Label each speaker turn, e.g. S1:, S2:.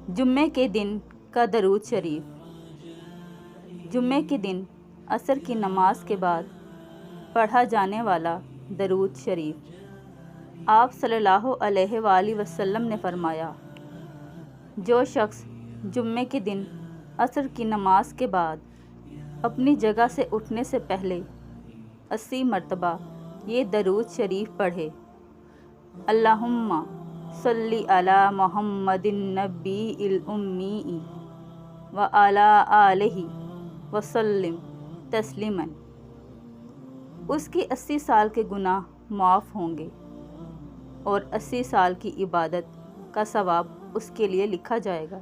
S1: جمعے کے دن کا درود شریف۔ جمعے کے دن عصر کی نماز کے بعد پڑھا جانے والا درود شریف۔ آپ صلی اللہ علیہ وآلہ وسلم نے فرمایا، جو شخص جمعے کے دن عصر کی نماز کے بعد اپنی جگہ سے اٹھنے سے پہلے 80 مرتبہ یہ درود شریف پڑھے، اللہم صلی علی محمد النبی الأمی وعلی آلہ وسلم تسلیما، اس کی 80 سال کے گناہ معاف ہوں گے اور 80 سال کی عبادت کا ثواب اس کے لیے لکھا جائے گا۔